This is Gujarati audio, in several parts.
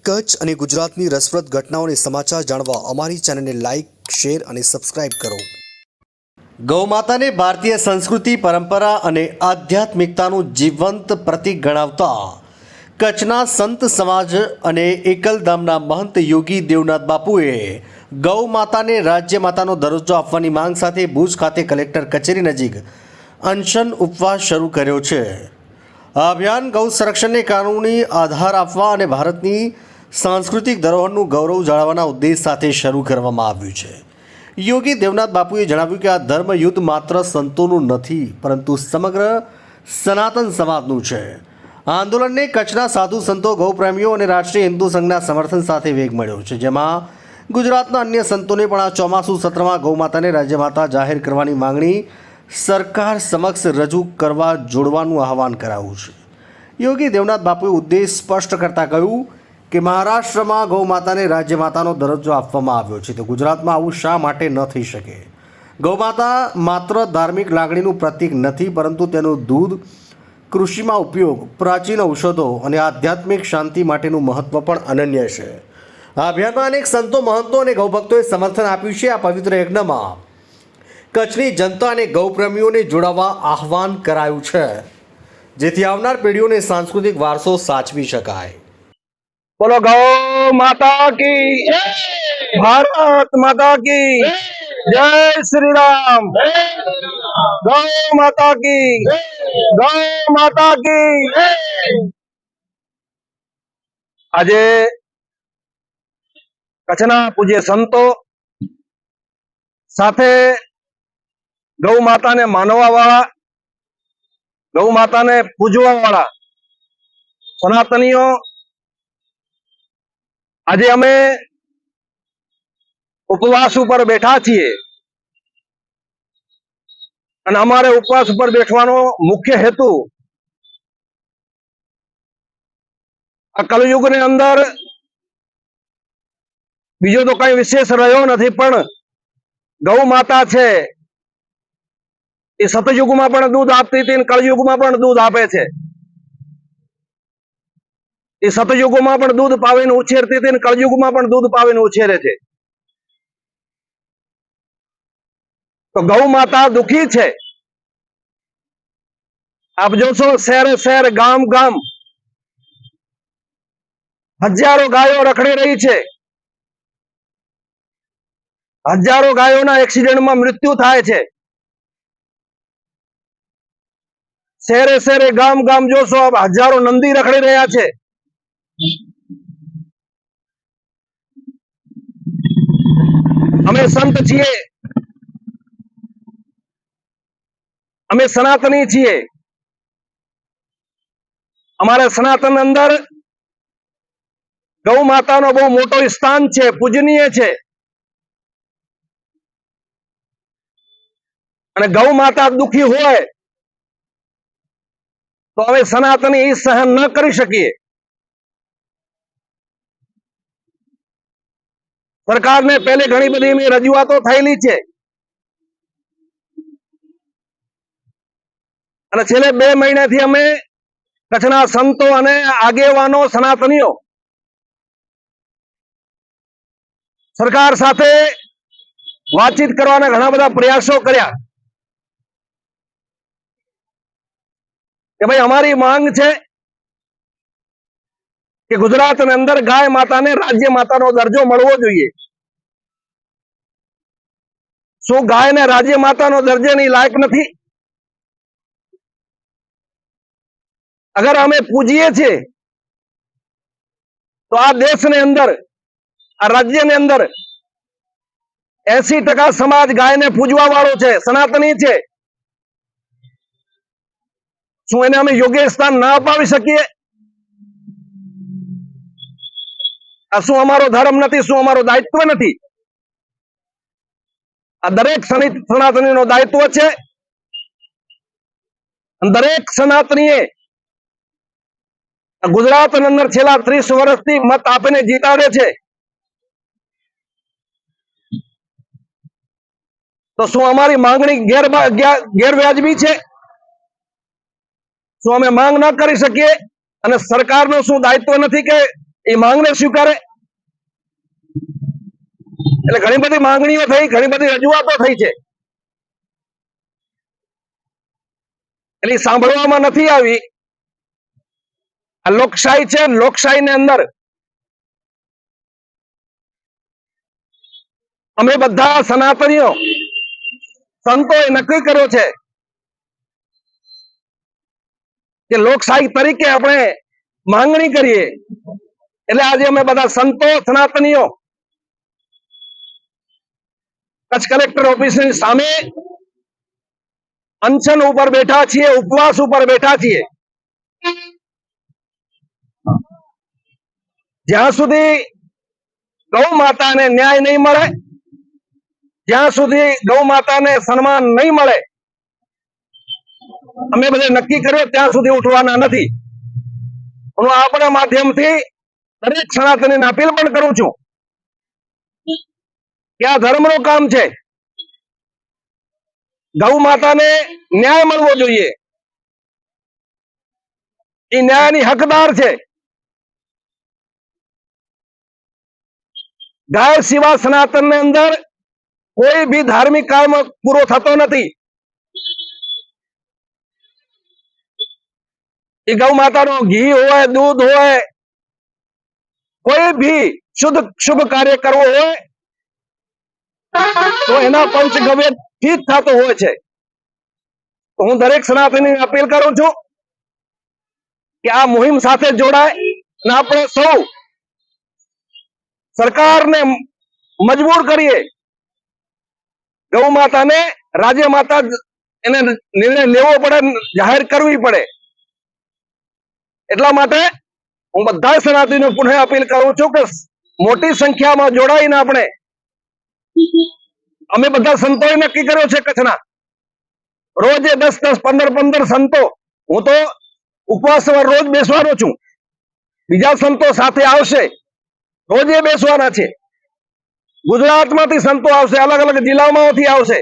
કચ્છ અને ગુજરાતની રસપ્રદ ઘટનાઓને સમાચાર જાણવા અમારી ચેનલને લાઇક, શેર અને સબસ્ક્રાઇબ કરો. ગૌમાતાને ભારતીય સંસ્કૃતિ, પરંપરા અને આધ્યાત્મિકતાનું જીવંત પ્રતીક ગણાવતા કચ્છના સંત સમાજ અને એકલધામના મહંત યોગી દેવનાથ બાપુએ ગૌમાતાને રાજ્યમાતાનો દરજ્જો આપવાની માંગ સાથે ભુજ ખાતે કલેક્ટર કચેરી નજીક અનશન ઉપવાસ શરૂ કર્યો છે. આ અભિયાન ગૌ સંરક્ષણને કાનૂની આધાર આપવા અને ભારતની સાંસ્કૃતિક ધરોહરનું ગૌરવ જાળવવાના ઉદ્દેશ સાથે શરૂ કરવામાં આવ્યું છે. યોગી દેવનાથ બાપુએ જણાવ્યું કે આ ધર્મ યુદ્ધ માત્ર સંતોનું નથી, પરંતુ સમગ્ર સનાતન સમાજનું છે. આ આંદોલનને કચ્છના સાધુ સંતો, ગૌપ્રેમીઓ અને રાષ્ટ્રીય હિન્દુ સંઘના સમર્થન સાથે વેગ મળ્યો છે, જેમાં ગુજરાતના અન્ય સંતોને પણ આ ચોમાસુ સત્રમાં ગૌમાતાને રાજ્યમાતા જાહેર કરવાની માંગણી સરકાર સમક્ષ રજૂ કરવા જોડવાનું આહવાન કરાયું છે. યોગી દેવનાથ બાપુએ ઉદ્દેશ સ્પષ્ટ કરતાં કહ્યું કે મહારાષ્ટ્રમાં ગૌમાતાને રાજ્યમાતાનો દરજ્જો આપવામાં આવ્યો છે, તો ગુજરાતમાં આવું શા માટે ન થઈ શકે? ગૌમાતા માત્ર ધાર્મિક લાગણીનું પ્રતીક નથી, પરંતુ તેનું દૂધ, કૃષિમાં ઉપયોગ, પ્રાચીન ઔષધો અને આધ્યાત્મિક શાંતિ માટેનું મહત્ત્વ પણ અનન્ય છે. આ અભિયાનમાં અનેક સંતો, મહંતો અને ગૌભક્તોએ સમર્થન આપ્યું છે. આ પવિત્ર યજ્ઞમાં કચ્છની જનતા અને ગૌપ્રેમીઓને જોડાવા આહવાન કરાયું છે, જેથી આવનાર પેઢીઓને સાંસ્કૃતિક વારસો સાચવી શકાય. बोलो गौ माता की, भारत माता की, जय श्री राम. गौ माता की, गौ माता की. આજે કચ્છના પૂજ્ય સંતો સાથે ગૌ માતાને માનવા વાળા, ગૌ માતાને પૂજવા વાળા સનાતનીઓ આજે અમે ઉપવાસ ઉપર બેઠા છીએ. અને અમારે ઉપવાસ ઉપર બેઠવાનો મુખ્ય હેતુ આ કલયુગની અંદર બીજો તો કઈ વિશેષ રહ્યો નથી, પણ ગૌ માતા છે એ સતયુગમાં પણ દૂધ આપતી હતી અને કળયુગમાં પણ દૂધ આપે છે. એ સતયુગમાં પણ દૂધ પાવીને ઉછેરતી હતી અને કળયુગમાં પણ દૂધ પાવીને ઉછેરે છે. તો ગૌ માતા દુખી છે. આપ જોશો શહેર શહેર, ગામ ગામ હજારો ગાયો રખડી રહી છે. હજારો ગાયોના એક્સિડન્ટમાં મૃત્યુ થાય છે. શહેરે શહેરે, ગામ ગામ જોશો હજારો નંદી રખડી રહ્યા છે. અમે સંત છીએ, અમે સનાતની છીએ. અમારા સનાતન અંદર ગૌ માતાનો બહુ મોટો સ્થાન છે, પૂજનીય છે. અને ગૌ માતા દુખી હોય તો અમે સનાતની સહન ન કરી શકીએ. સરકારને પહેલે ઘણી બધી રજૂઆતો થયેલી છે અને છેલ્લે 2 મહિનાથી અમે કચ્છના સંતો અને આગેવાનો, સનાતનીઓ સરકાર સાથે વાતચીત કરવાના ઘણા બધા પ્રયાસો કર્યા કે ભાઈ અમારી માંગ છે કે ગુજરાતની અંદર ગાય માતાને રાજ્ય માતાનો દરજ્જો મળવો જોઈએ. શું ગાયને રાજ્ય માતાનો દરજ્જાની લાયક નથી? અગર અમે પૂજીએ છીએ તો આ દેશની અંદર, આ રાજ્યની અંદર 80% સમાજ ગાયને પૂજવા વાળો છે, સનાતની છે. શું એને અમે યોગ્ય સ્થાન ના અપાવી શકીએ? આ શું અમારો ધર્મ નથી? શું અમારો દાયિત્વ નથી? આ દરેક સનાતનીનો દાયિત્વ છે. દરેક સનાતનીએ ગુજરાતની અંદર છેલ્લા 30 વર્ષથી મત આપીને જીતાડે છે. તો શું અમારી માંગણી ગેરવ્યાજબી છે? શું અમે માંગ ન કરી શકીએ? અને સરકારનું શું દાયિત્વ નથી કે એ માંગને સ્વીકારે. એટલે ઘણી બધી માંગણીઓ થઈ, ઘણી બધી રજૂઆતો થઈ છે, એટલે સાંભળવામાં નથી આવી. આ લોકશાહી છે, લોકશાહીની અંદર અમે બધા સનાતનીઓ સંતોએ નક્કી કર્યો છે કે લોકશાહી તરીકે આપણે માંગણી કરીએ. એટલે આજે અમે બધા સંતો સનાતનીઓ કચ્છ કલેક્ટર ઓફિસની સામે અનશન ઉપર બેઠા છીએ, ઉપવાસ ઉપર બેઠા છીએ. જ્યાં સુધી ગૌ માતાને ન્યાય નહીં મળે, જ્યાં સુધી ગૌ માતાને સન્માન નહીં મળે, અમે બધે નક્કી કર્યો ત્યાં સુધી ઉઠવાના નથી. હું આપણા માધ્યમથી દરેક સનાતનીને અપીલ પણ કરું છું કે આ ધર્મનું કામ છે. ગૌ માતાને ન્યાય મળવો જોઈએ. એ ન્યાયની હકદાર છે. ગાય સિવાય સનાતન ની અંદર કોઈ બી ધાર્મિક કામ પૂરો થતો નથી. એ ગૌ માતાનો ઘી હોય, દૂધ હોય, કોઈ ભી શુભ કાર્ય કરવો હોય તો એના પંચગવ્ય થી જ થતો હોય છે. હું દરેક સનાતની અપીલ કરું છું કે આ મુહિમ સાથે જોડાય અને આપણે સૌ સરકારને મજબૂર કરીએ. ગૌ માતાને રાજ્ય માતા એને નિર્ણય લેવો પડે, જાહેર કરવી પડે. એટલા માટે હું બધા સનાતનીઓ પુનઃ અપીલ કરું છું કે મોટી સંખ્યામાં જોડાઈને અમે બધા સંતોએ નક્કી કર્યો છે કચ્છના રોજે 10-10, 15-15 સંતો. હું તો ઉપવાસ રોજ બેસવાનો છું, બીજા સંતો સાથે આવશે, રોજે બેસવાના છે. ગુજરાતમાંથી સંતો આવશે, અલગ અલગ જિલ્લાઓમાંથી આવશે.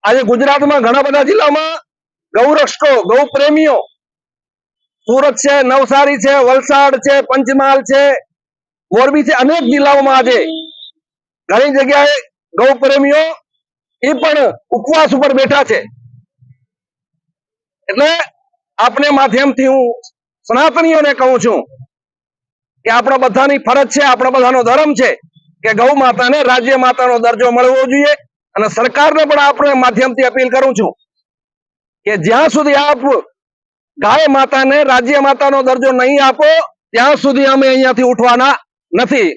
આજે ગુજરાતમાં ઘણા બધા જિલ્લામાં ગૌ રક્ષકો, ગૌ પ્રેમીઓ, સુરત છે, નવસારી છે, વલસાડ છે, પંચમહાલ છે, મોરબી છે, અનેક જિલ્લાઓમાં આજે ઘણી જગ્યાએ ગૌ પ્રેમીઓ એ પણ ઉપવાસ ઉપર બેઠા છે. એટલે આપણે માધ્યમથી હું સનાતનીઓને કહું છું કે આપણા બધાની ફરજ છે, આપણા બધાનો ધર્મ છે કે ગૌ માતાને રાજ્ય માતાનો દરજ્જો મળવો જોઈએ. અને સરકારને પણ આપણે માધ્યમથી અપીલ કરું છું કે જ્યાં સુધી આપ ગાય માતાને રાજ્ય માતાનો દરજ્જો નહીં આપો ત્યાં સુધી અમે અહીંયાથી ઉઠવાના નથી.